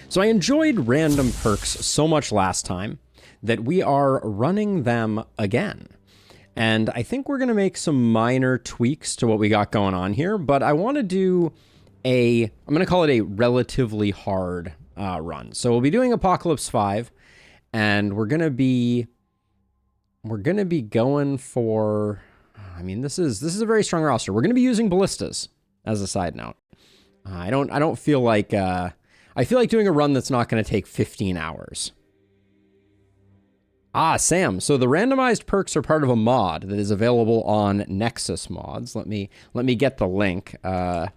So I enjoyed random perks so much last time that we are running them again. And I think we're going to make some minor tweaks to what we got going on here, but I want to do I'm going to call it a relatively hard run. So we'll be doing Apocalypse 5, and we're going to be going for, I mean, this is a very strong roster. We're going to be using ballistas as a side note. I don't feel like, I feel like doing a run that's not going to take 15 hours. Ah, Sam. So the randomized perks are part of a mod that is available on Nexus Mods. Let me get the link. I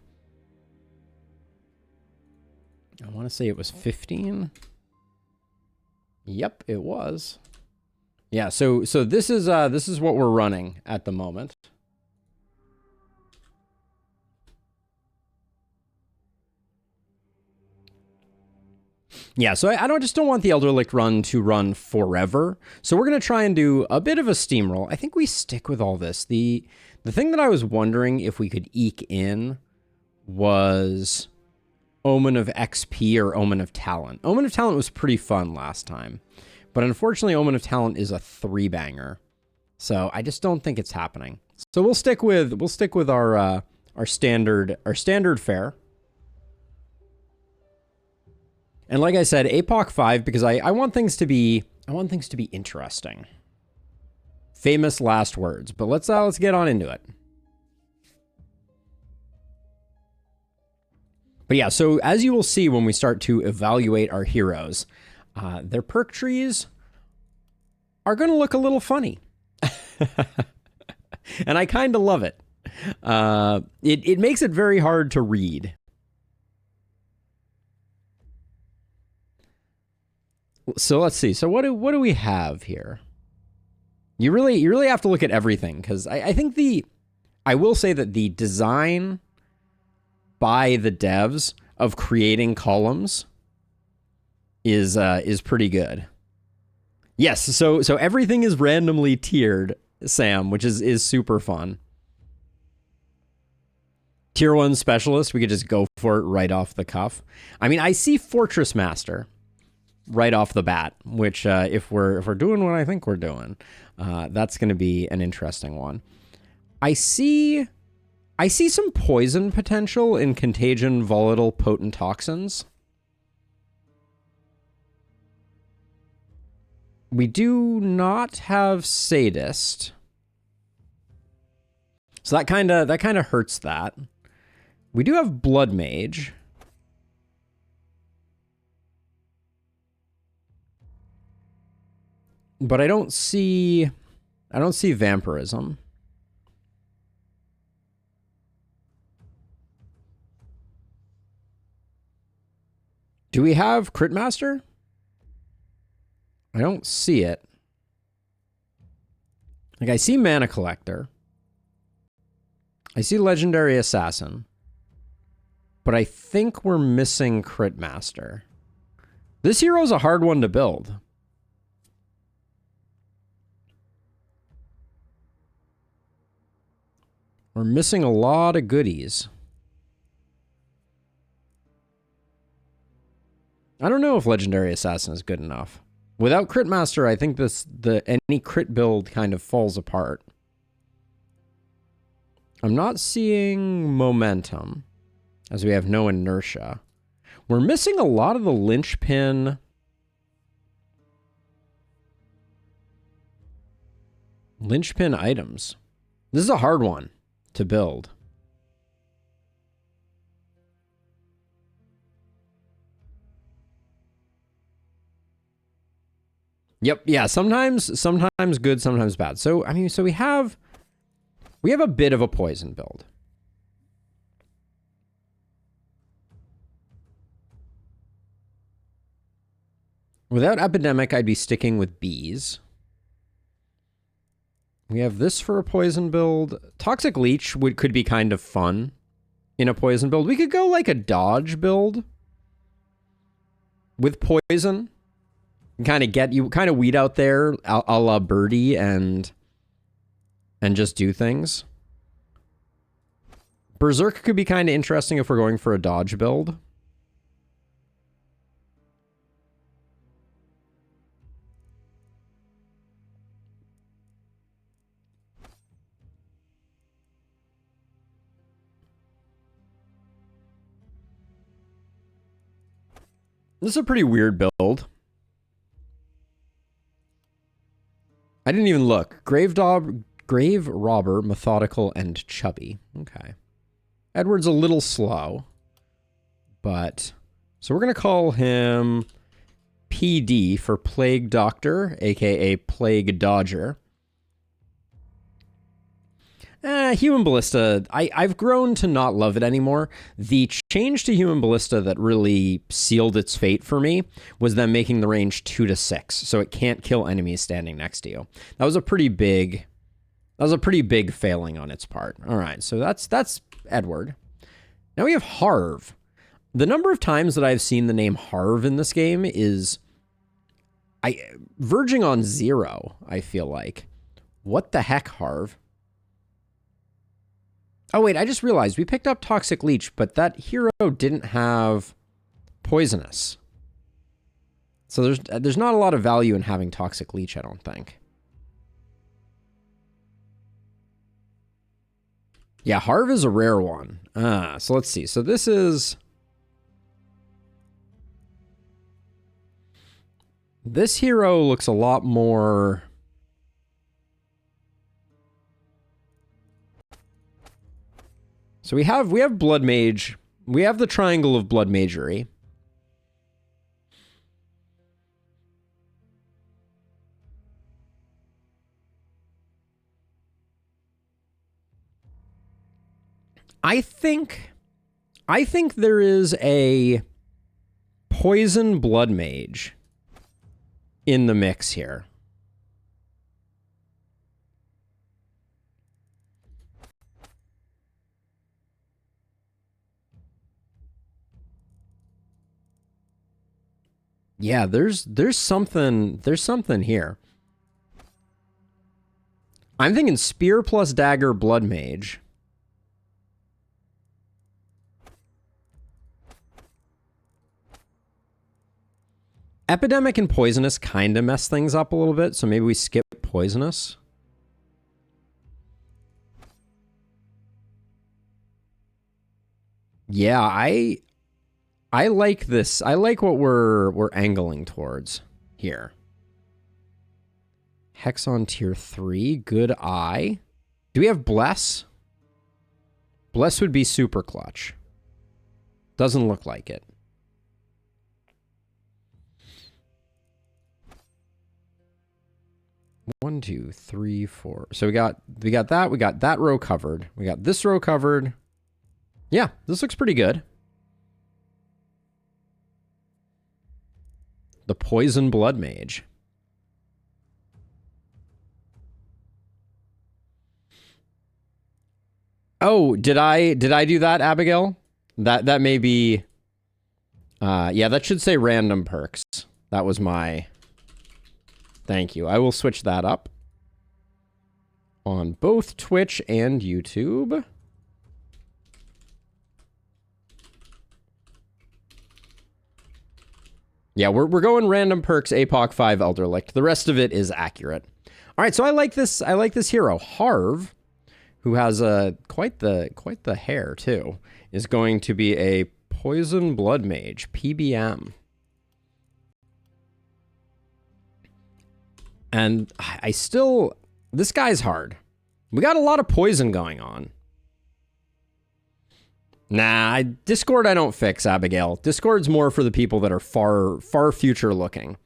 want to say it was 15. Yep, it was. Yeah, so this is what we're running at the moment. Yeah, so I just don't want the Elderlicht run to run forever. So we're going to try and do a bit of a steamroll. I think we stick with all this. The thing that I was wondering if we could eke in was Omen of XP or Omen of Talent. Omen of Talent was pretty fun last time, but unfortunately Omen of Talent is a 3-banger. So I just don't think it's happening. So we'll stick with our standard fare. And like I said, APOC 5, because I want things to be interesting. Famous last words, but let's get on into it. But yeah, so as you will see when we start to evaluate our heroes, their perk trees are going to look a little funny. And I kind of love it. It makes it very hard to read. So let's see. So what do we have here? You really have to look at everything, because I think I will say that the design by the devs of creating columns is pretty good. Yes, so everything is randomly tiered, Sam, which is super fun. Tier 1 specialist, we could just go for it right off the cuff. I mean, I see Fortress Master right off the bat, which if we're doing what I think we're doing, that's going to be an interesting one. I see some poison potential in Contagion, Volatile, Potent Toxins. We do not have Sadist, so that kind of hurts that. We do have Blood Mage. But I don't see Vampirism. Do we have Crit Master? I don't see it. Like, I see Mana Collector. I see Legendary Assassin. But I think we're missing Crit Master. This hero's a hard one to build. We're missing a lot of goodies. I don't know if Legendary Assassin is good enough. Without Crit Master, I think any crit build kind of falls apart. I'm not seeing Momentum, as we have no Inertia. We're missing a lot of the linchpin items. This is a hard one to build. Yep, yeah, sometimes good, sometimes bad. So, I mean, so we have a bit of a poison build. Without Epidemic, I'd be sticking with bees. We have this for a poison build. Toxic Leech could be kind of fun in a poison build. We could go like a dodge build with poison. Kind of weed out there a la Birdie and just do things. Berserk could be kind of interesting if we're going for a dodge build. This is a pretty weird build. I didn't even look. Grave robber, methodical, and chubby. Okay. Edward's a little slow. But, so we're going to call him PD for Plague Doctor, aka Plague Dodger. Human Ballista, I've grown to not love it anymore. The change to Human Ballista that really sealed its fate for me was them making the range 2 to 6, so it can't kill enemies standing next to you. That was a pretty big failing on its part. All right, so that's Edward. Now we have Harv. The number of times that I've seen the name Harv in this game is verging on 0, I feel like. What the heck, Harv? Oh, wait, I just realized we picked up Toxic Leech, but that hero didn't have Poisonous. So there's not a lot of value in having Toxic Leech, I don't think. Yeah, Harv is a rare one. So let's see. So this is... This hero looks a lot more... So we have Blood Mage. We have the Triangle of Blood Magery. I think there is a Poison Blood Mage in the mix here. Yeah, there's something here. I'm thinking Spear plus Dagger Blood Mage. Epidemic and Poisonous kind of mess things up a little bit, so maybe we skip Poisonous. Yeah, I like this. I like what we're angling towards here. Hex on tier 3, good eye. Do we have Bless? Bless would be super clutch. Doesn't look like it. One, two, three, four. So we got that. We got that row covered. We got this row covered. Yeah, this looks pretty good. The Poison Blood Mage. Oh, did I do that, Abigail? That may be... yeah, that should say random perks. That was my... Thank you. I will switch that up on both Twitch and YouTube. Yeah, we're going random perks, APOC 5, Elderlicht. The rest of it is accurate. All right, so I like this hero. Harv, who has quite the hair too, is going to be a Poison Blood Mage, PBM. And this guy's hard. We got a lot of poison going on. Nah, Discord I don't fix, Abigail. Discord's more for the people that are far future looking.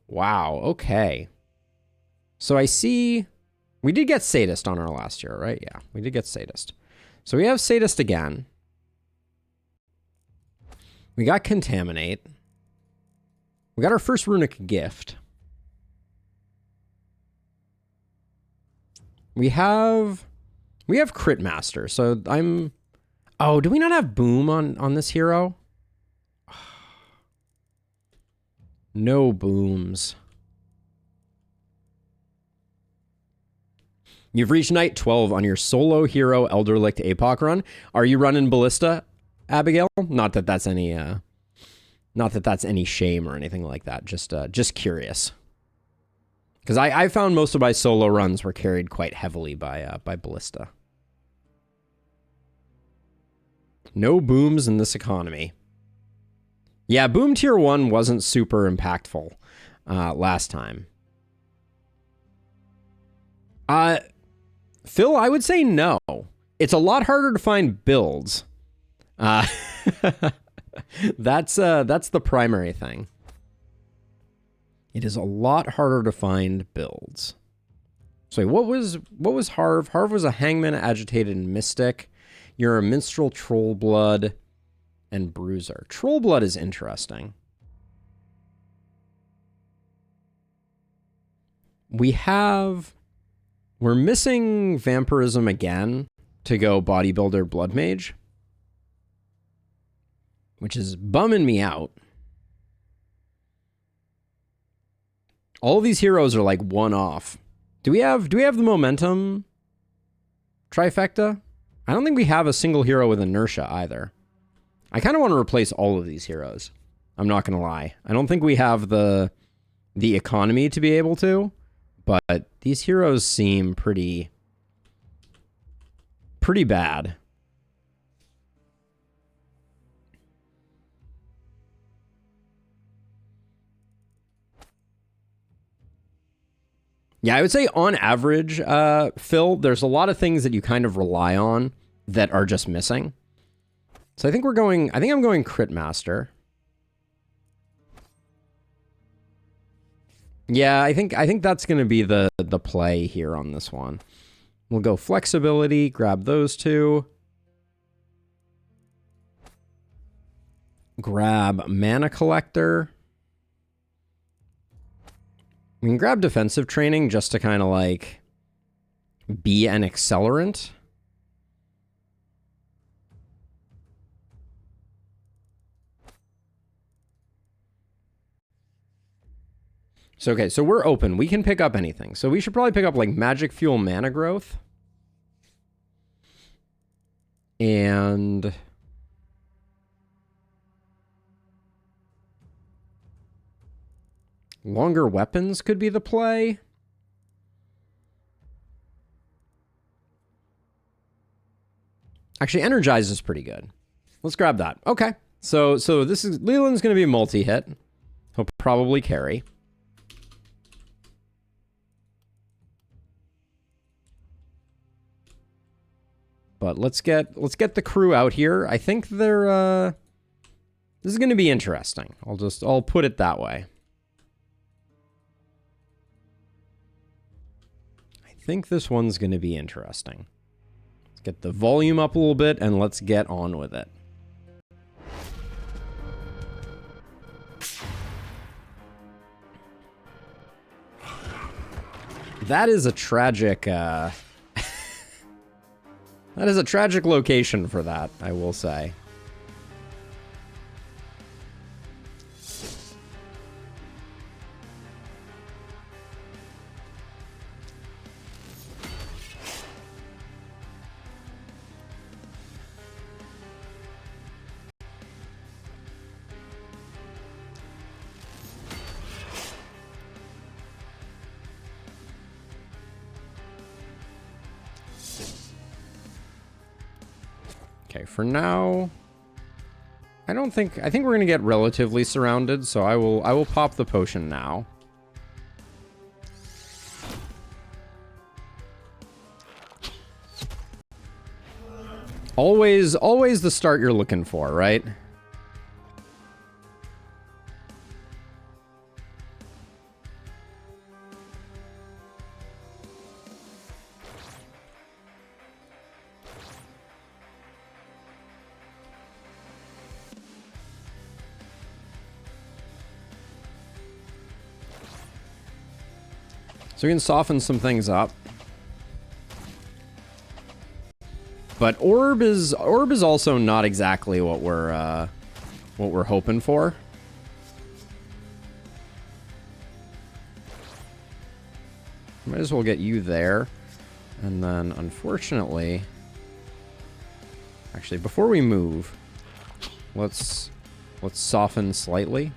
Wow, okay. So I see... We did get Sadist on our last year, right? Yeah, we did get Sadist. So we have Sadist again. We got Contaminate. We got our first Runic Gift. We have Crit Master, so I'm... Oh, do we not have Boom on this hero? No booms. You've reached night 12 on your solo hero Elderlicht APOC run. Are you running Ballista, Abigail? Not that that's any shame or anything like that. Just curious. Because I found most of my solo runs were carried quite heavily by Ballista. No booms in this economy. Yeah, Boom Tier 1 wasn't super impactful last time. Phil, I would say no. It's a lot harder to find builds. That's the primary thing. It is a lot harder to find builds. So what was Harv? Harv was a Hangman, Agitated, and Mystic. You're a Minstrel, Trollblood, and Bruiser. Trollblood is interesting. We're missing Vampirism again to go Bodybuilder, Blood Mage, which is bumming me out. All of these heroes are like one-off. Do we have the momentum trifecta? I don't think we have a single hero with inertia either. I kind of want to replace all of these heroes. I'm not going to lie. I don't think we have the economy to be able to, but these heroes seem pretty bad. Yeah, I would say on average, Phil, there's a lot of things that you kind of rely on that are just missing. So I think I'm going Crit Master. Yeah, I think that's going to be the play here on this one. We'll go Flexibility, grab those two. Grab Mana Collector. We can grab Defensive Training just to kind of like be an accelerant. So, okay, so we're open. We can pick up anything. So we should probably pick up like Magic Fuel Mana Growth. And Longer Weapons could be the play. Actually, Energize is pretty good. Let's grab that. Okay. So this is Leland's going to be a multi-hit. He'll probably carry. But let's get the crew out here. I think they're this is going to be interesting. I'll put it that way. I think this one's going to be interesting. Let's get the volume up a little bit and let's get on with it. That is a tragic that is a tragic location for that, I will say. Okay, for now, I think we're gonna get relatively surrounded, so I will pop the potion now. Always the start you're looking for, right? So we can soften some things up. But orb is also not exactly what we're hoping for. Might as well get you there. And then unfortunately, actually before we move, let's soften slightly.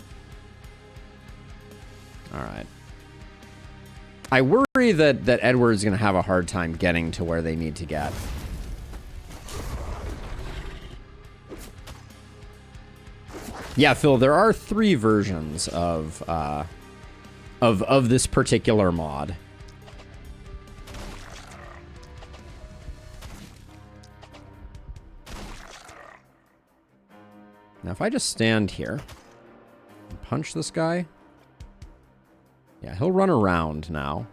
All right. I worry that Edward's going to have a hard time getting to where they need to get. Yeah, Phil, there are 3 versions of this particular mod. Now, if I just stand here and punch this guy, yeah, he'll run around now.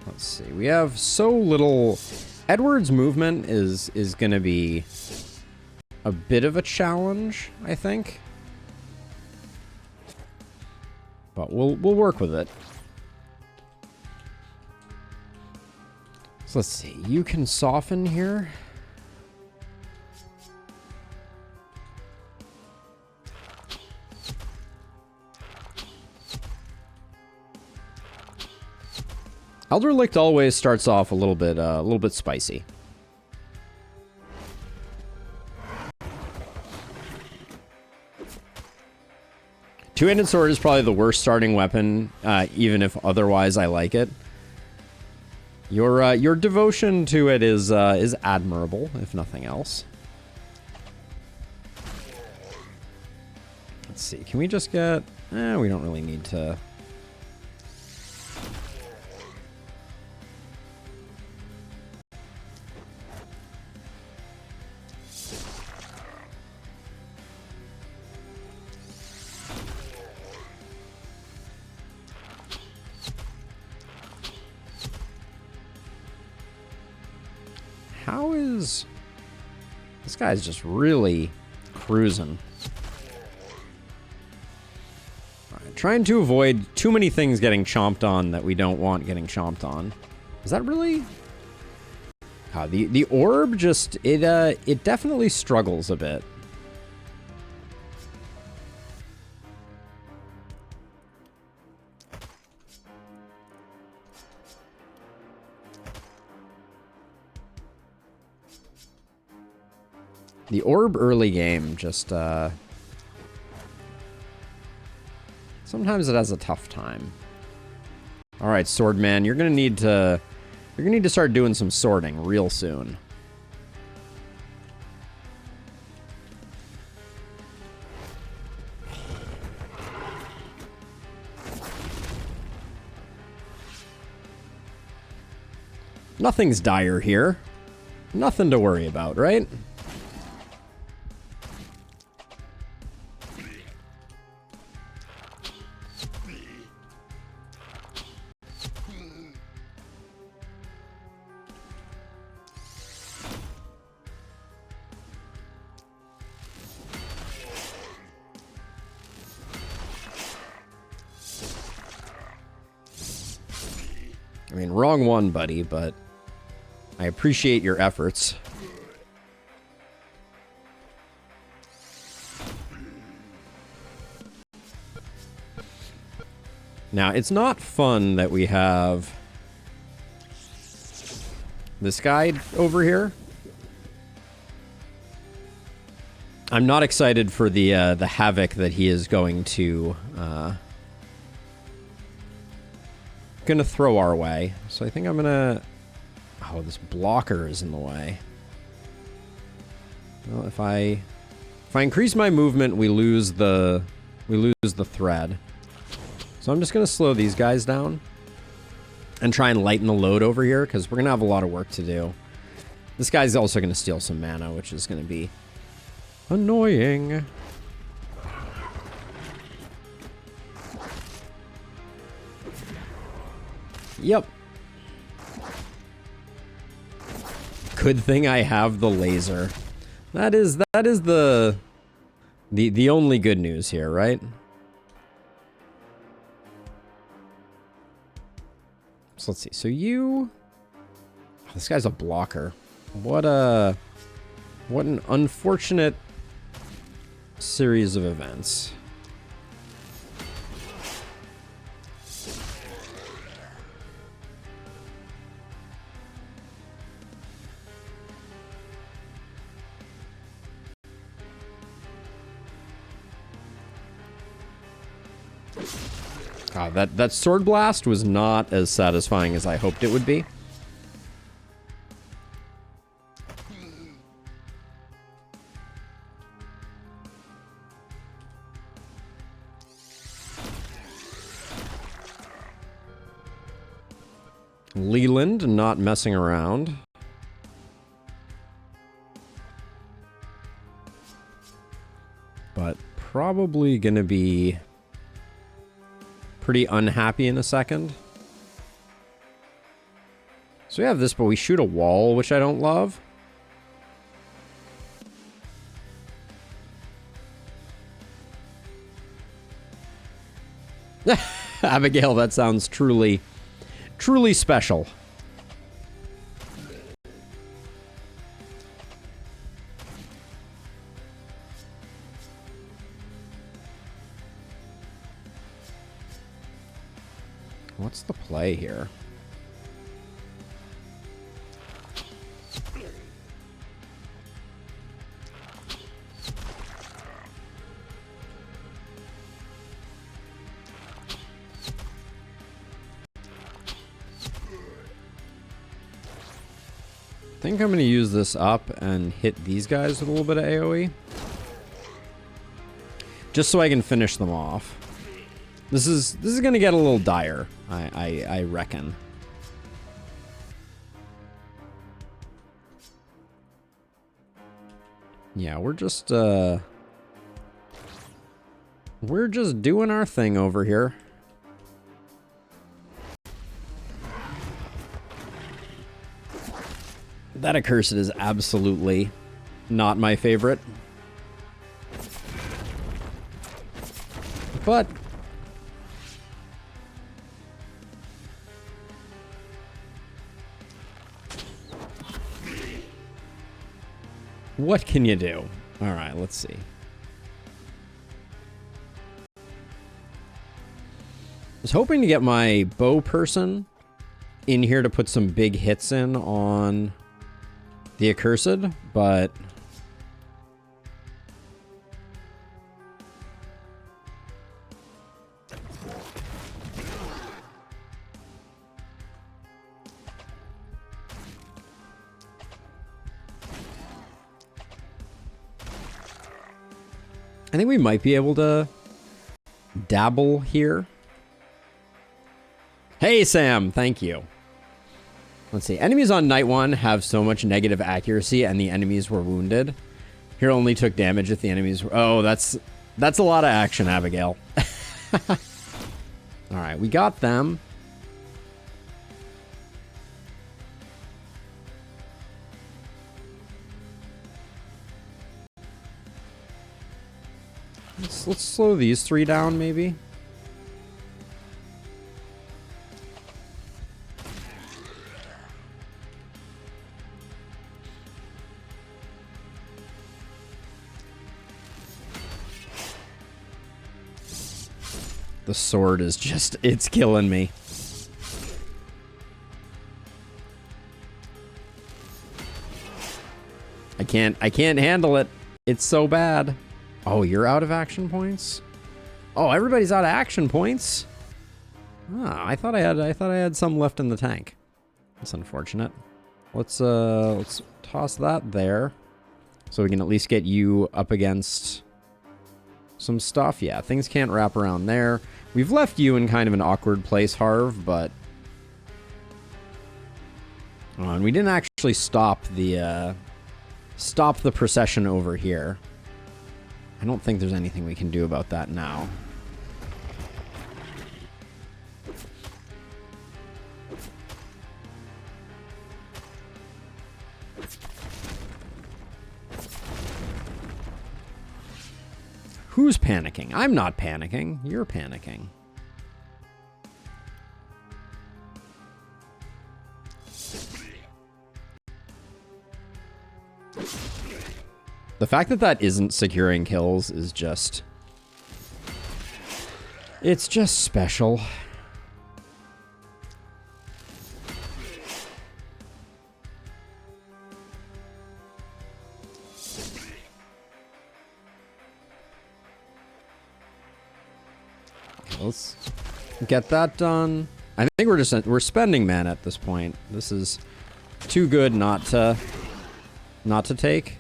Let's see. We have so little. Edward's movement is going to be a bit of a challenge, I think. But we'll work with it. So let's see. You can soften here. Elderlicht always starts off a little bit spicy. Two-handed sword is probably the worst starting weapon, even if otherwise I like it. Your devotion to it is admirable, if nothing else. Let's see. Can we just get? We don't really need to. How is... This guy's just really cruising. Alright, trying to avoid too many things getting chomped on that we don't want getting chomped on. Is that really... the orb just... It definitely struggles a bit. The orb early game just, sometimes it has a tough time. Alright, Swordman, you're gonna need to start doing some sorting real soon. Nothing's dire here. Nothing to worry about, right? I mean, wrong one, buddy, but I appreciate your efforts. Now, it's not fun that we have this guy over here. I'm not excited for the havoc that he is going to throw our way. So I think I'm gonna... Oh, this blocker is in the way. Well, if I increase my movement, we lose the thread. So I'm just gonna slow these guys down and try and lighten the load over here because we're gonna have a lot of work to do. This guy's also gonna steal some mana, which is gonna be annoying. Yep. Good thing I have the laser. That is the only good news here, right? So let's see. So you... Oh, this guy's a blocker. What an unfortunate series of events. That sword blast was not as satisfying as I hoped it would be. Leland not messing around. But probably gonna be pretty unhappy in a second. So we have this, but we shoot a wall, which I don't love. Abigail, that sounds truly special. What's the play here? I think I'm going to use this up and hit these guys with a little bit of AoE. Just so I can finish them off. This is going to get a little dire, I reckon. Yeah, we're just doing our thing over here. That accursed is absolutely not my favorite. But what can you do? All right, let's see. I was hoping to get my bow person in here to put some big hits in on the accursed, but I think we might be able to dabble here. Hey, Sam, thank you. Let's see. Enemies on night 1 have so much negative accuracy and the enemies were wounded. Here only took damage if the enemies were... Oh, that's a lot of action, Abigail. All right, we got them. Let's slow these 3 down, maybe. The sword is just, it's killing me. I can't handle it. It's so bad. Oh, you're out of action points? Oh, everybody's out of action points? Ah, I thought I had some left in the tank. That's unfortunate. Let's toss that there. So we can at least get you up against some stuff. Yeah, things can't wrap around there. We've left you in kind of an awkward place, Harv, but... Oh, and we didn't actually stop the procession over here. I don't think there's anything we can do about that now. Who's panicking? I'm not panicking. You're panicking. The fact that that isn't securing kills is just... It's just special. let's get that done. I think we're spending mana at this point. This is too good not to take.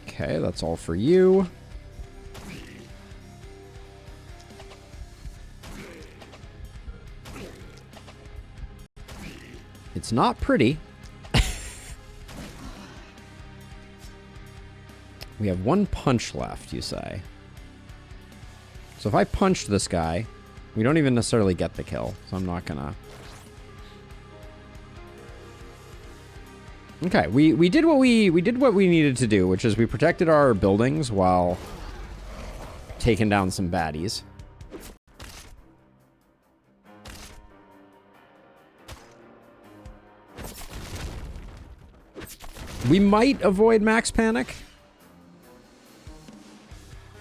Okay, that's all for you. It's not pretty. We have one punch left, you say. So if I punch this guy, we don't even necessarily get the kill, so I'm not gonna... Okay, we did what we needed to do, which is we protected our buildings while taking down some baddies. We might avoid max panic,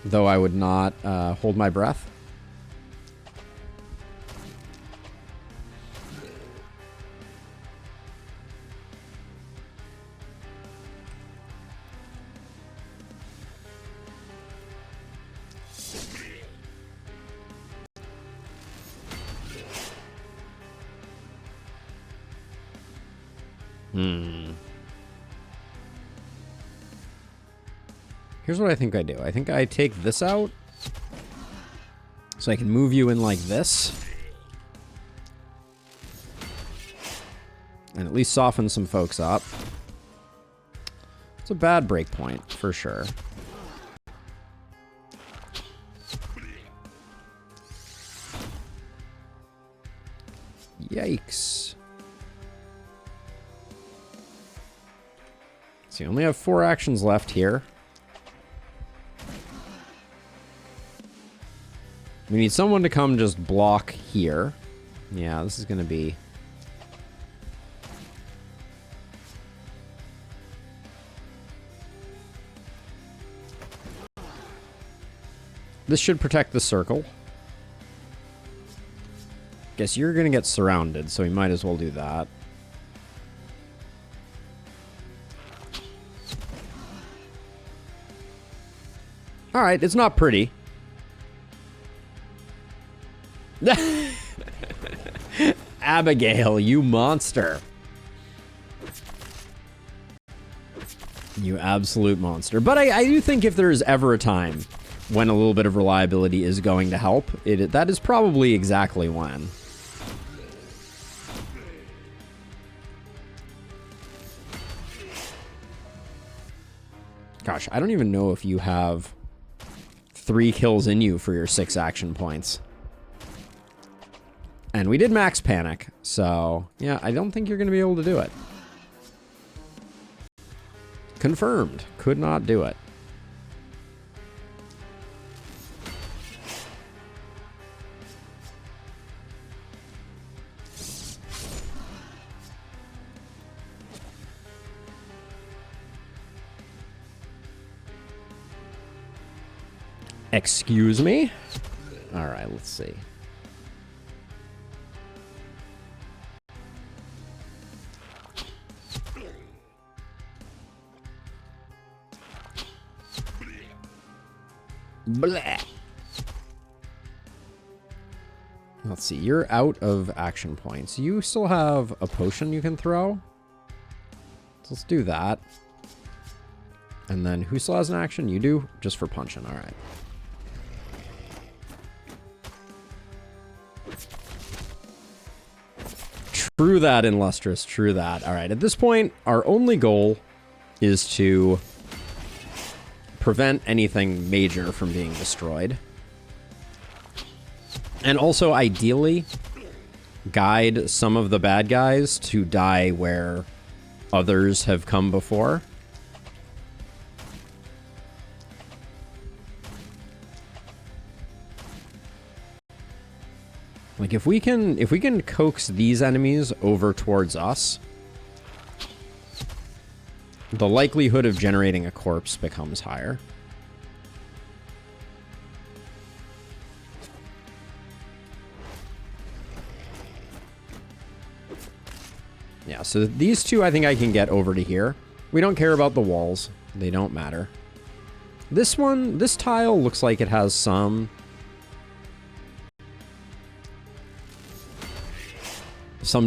though I would not hold my breath. Here's what I think I do. I think I take this out so I can move you in like this. And at least soften some folks up. It's a bad break point, for sure. Yikes. So you only have 4 actions left here. We need someone to come just block here. Yeah, this is going to be... This should protect the circle. Guess you're going to get surrounded, so we might as well do that. Alright, it's not pretty. Abigail, you monster. You absolute monster. But I do think if there is ever a time when a little bit of reliability is going to help, that is probably exactly when. Gosh, I don't even know if you have 3 kills in you for your 6 action points. And we did max panic, so yeah, I don't think you're going to be able to do it. Confirmed. Could not do it. Excuse me? All right, let's see. Bleh. Let's see, you're out of action points. You still have a potion you can throw. So let's do that. And then who still has an action? You do? Just for punching, all right. True that, Illustrious, true that. All right, at this point, our only goal is to prevent anything major from being destroyed. And also, ideally, guide some of the bad guys to die where others have come before. Like, if we can coax these enemies over towards us, the likelihood of generating a corpse becomes higher. Yeah, so these two I think I can get over to here. We don't care about the walls. They don't matter. This one, this tile looks like it has some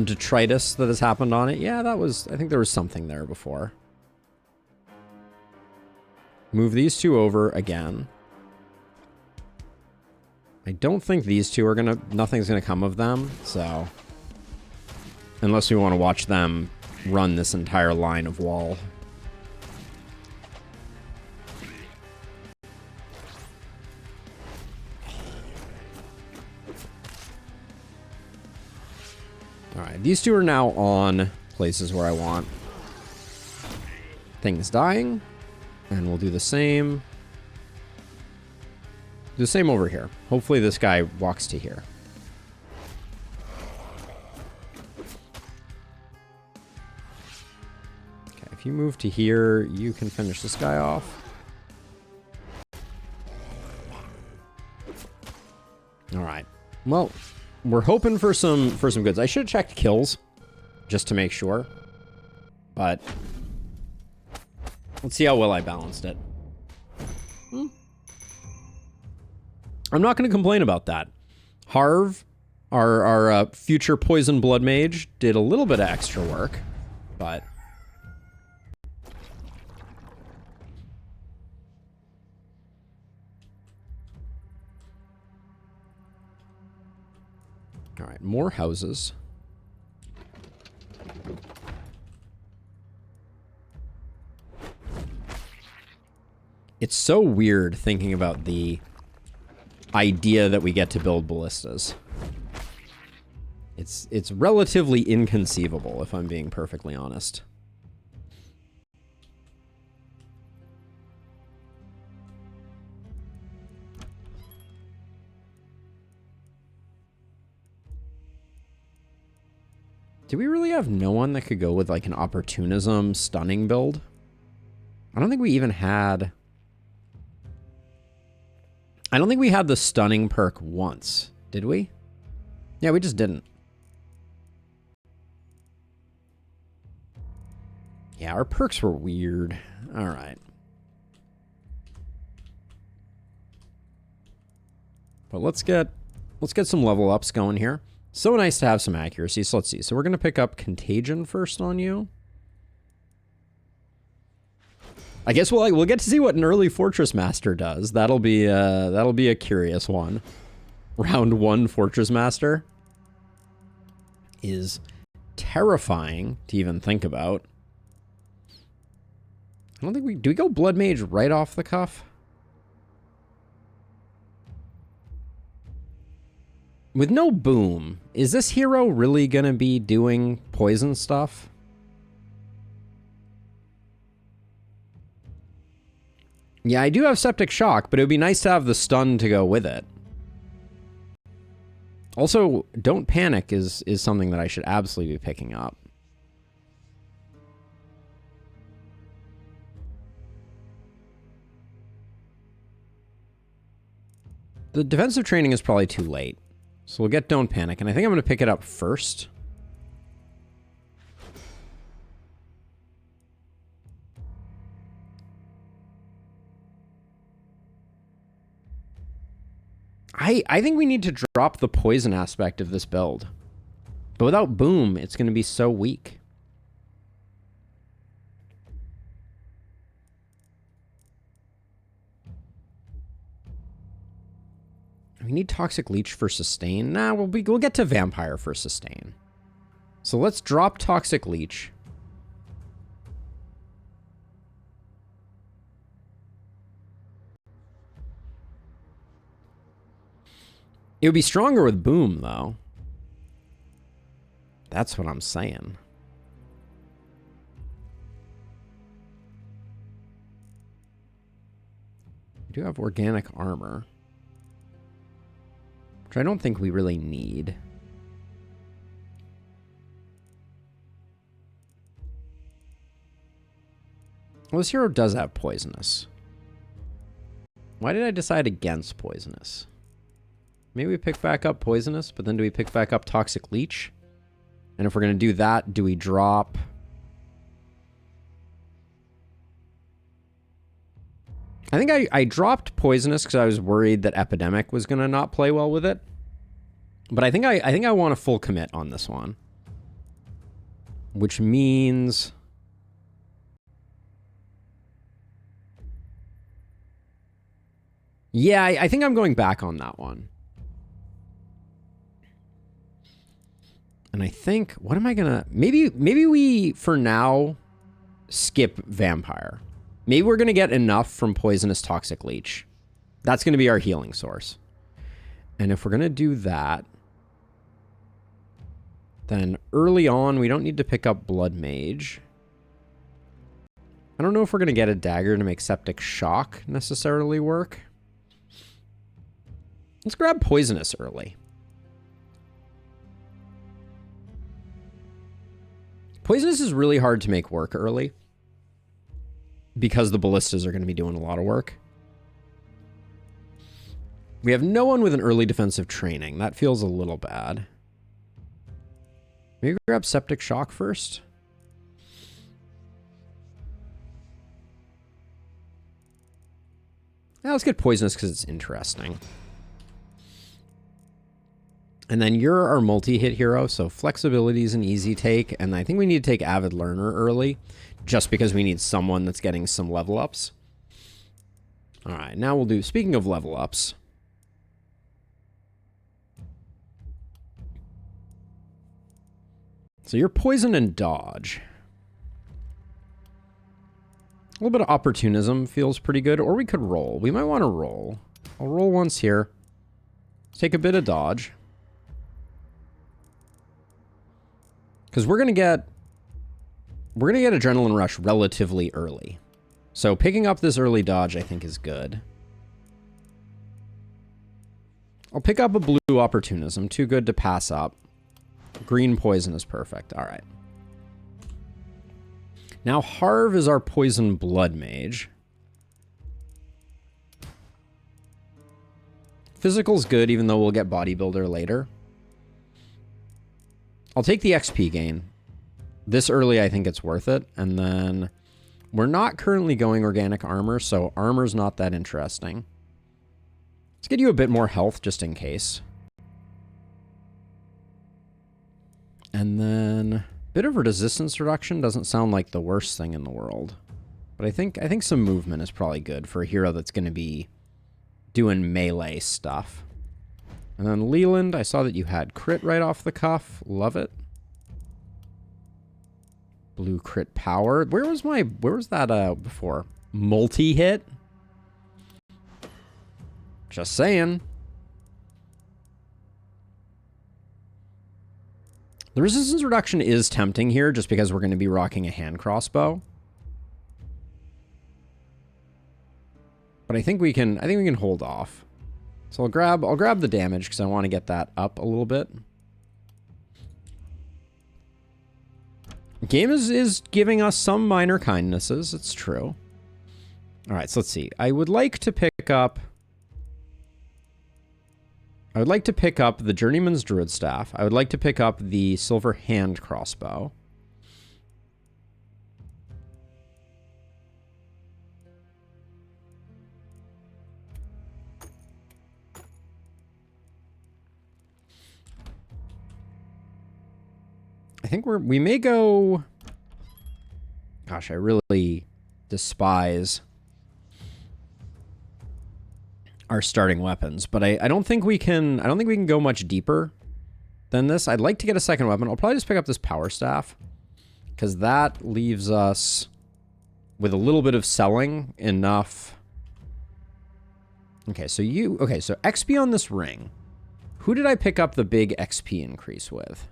detritus that has happened on it. Yeah, that was, I think there was something there before. Move these two over again. I don't think these two are gonna, nothing's gonna come of them, so. Unless we want to watch them run this entire line of wall. Alright, these two are now on places where I want things dying. And we'll do the same. Do the same over here. Hopefully this guy walks to here. Okay, if you move to here, you can finish this guy off. Alright. Well, we're hoping for some goods. I should have checked kills just to make sure. But let's see how well I balanced it. I'm not going to complain about that. Harv, our future poison blood mage, did a little bit of extra work, but all right, more houses. It's so weird thinking about the idea that we get to build ballistas. It's relatively inconceivable, if I'm being perfectly honest. Do we really have no one that could go with like an opportunism stunning build? I don't think we even had... I don't think we had the stunning perk once, did we? Yeah, we just didn't. Yeah, our perks were weird. All right. But let's get some level ups going here. So nice to have some accuracy. So let's see. So we're going to pick up Contagion first on you. I guess we'll get to see what an early Fortress Master does. That'll be a curious one. Round 1 Fortress Master is terrifying to even think about. I don't think do we go Blood Mage right off the cuff? With no boom, is this hero really gonna be doing poison stuff? Yeah, I do have Septic Shock, but it would be nice to have the stun to go with it. Also, Don't Panic is something that I should absolutely be picking up. The defensive training is probably too late. So we'll get Don't Panic, and I think I'm going to pick it up first. I think we need to drop the poison aspect of this build. But without boom, it's going to be so weak. We need Toxic Leech for sustain. Nah, we'll get to Vampire for sustain. So let's drop Toxic Leech. It would be stronger with boom, though. That's what I'm saying. We do have organic armor, which I don't think we really need. Well, this hero does have poisonous. Why did I decide against poisonous? Maybe we pick back up poisonous, but then do we pick back up Toxic Leech? And if we're going to do that, do we drop... I think I dropped Poisonous because I was worried that Epidemic was going to not play well with it. But I think I want a full commit on this one. Which means... Yeah, I think I'm going back on that one. And I think, what am I gonna... Maybe we, for now, skip Vampire. Maybe we're gonna get enough from Poisonous Toxic Leech. That's gonna be our healing source. And if we're gonna do that, then early on, we don't need to pick up Blood Mage. I don't know if we're gonna get a dagger to make Septic Shock necessarily work. Let's grab Poisonous early. Poisonous is really hard to make work early because the ballistas are going to be doing a lot of work. We have no one with an early defensive training. That feels a little bad. Maybe grab Septic Shock first. Now let's get Poisonous because it's interesting. And then you're our multi-hit hero, so flexibility is an easy take, and I think we need to take Avid Learner early, just because we need someone that's getting some level ups. All right, now we'll do, speaking of level ups. So you're Poison and Dodge. A little bit of Opportunism feels pretty good, or we could roll. We might want to roll. I'll roll once here. Let's take a bit of Dodge. Because we're gonna get Adrenaline Rush relatively early. So picking up this early dodge, I think, is good. I'll pick up a blue Opportunism. Too good to pass up. Green Poison is perfect. All right. Now Harv is our Poison Blood Mage. Physical's good, even though we'll get Bodybuilder later. I'll take the XP gain. This early, I think it's worth it. And then we're not currently going Organic Armor, so Armor's not that interesting. Let's get you a bit more health just in case. And then a bit of resistance reduction doesn't sound like the worst thing in the world. But I think some movement is probably good for a hero that's going to be doing melee stuff. And then Leland, I saw that you had crit right off the cuff. Love it. Blue crit power. Where was that before? Multi-hit? Just saying. The resistance reduction is tempting here just because we're going to be rocking a hand crossbow. But I think we can hold off. So I'll grab the damage because I want to get that up a little bit. Game is giving us some minor kindnesses, it's true. All right, so let's see. I would like to pick up the Journeyman's Druid Staff. I would like to pick up the Silver Hand Crossbow. I think we may go... Gosh, I really despise our starting weapons, but I don't think we can go much deeper than this. I'd like to get a second weapon. I'll probably just pick up this Power Staff because that leaves us with a little bit of selling enough. Okay, so XP on this ring. Who did I pick up the big XP increase with?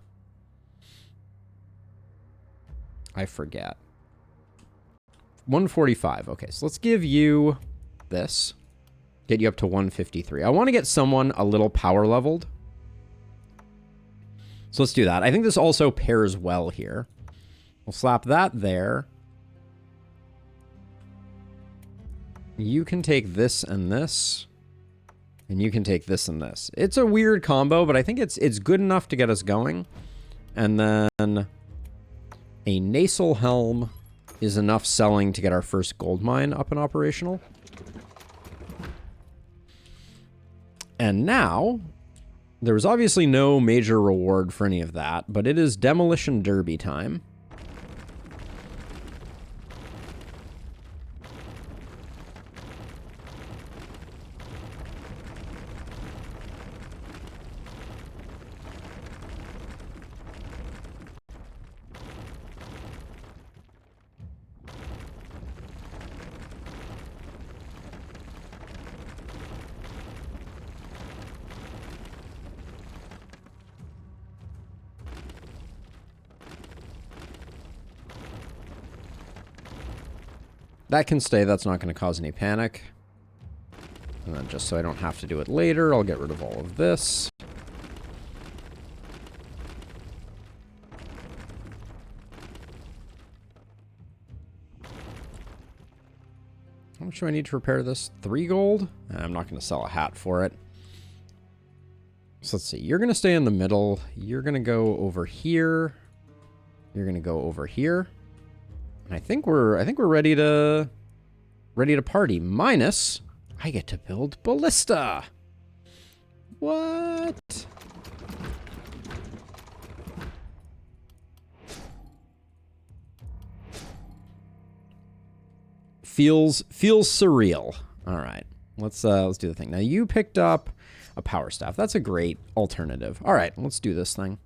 I forget. 145. Okay, so let's give you this. Get you up to 153. I want to get someone a little power leveled. So let's do that. I think this also pairs well here. We'll slap that there. You can take this and this. And you can take this and this. It's a weird combo, but I think it's good enough to get us going. And then a nasal helm is enough selling to get our first gold mine up and operational. And now, there was obviously no major reward for any of that, but it is demolition derby time. That can stay. That's not going to cause any panic. And then just so I don't have to do it later, I'll get rid of all of this. How much do I need to repair this? 3 gold? I'm not going to sell a hat for it. So let's see. You're going to stay in the middle. You're going to go over here. You're going to go over here. And I think we're ready to party. Minus, I get to build ballista. What? Feels surreal. All right. Let's do the thing. Now you picked up a power staff. That's a great alternative. All right, let's do this thing.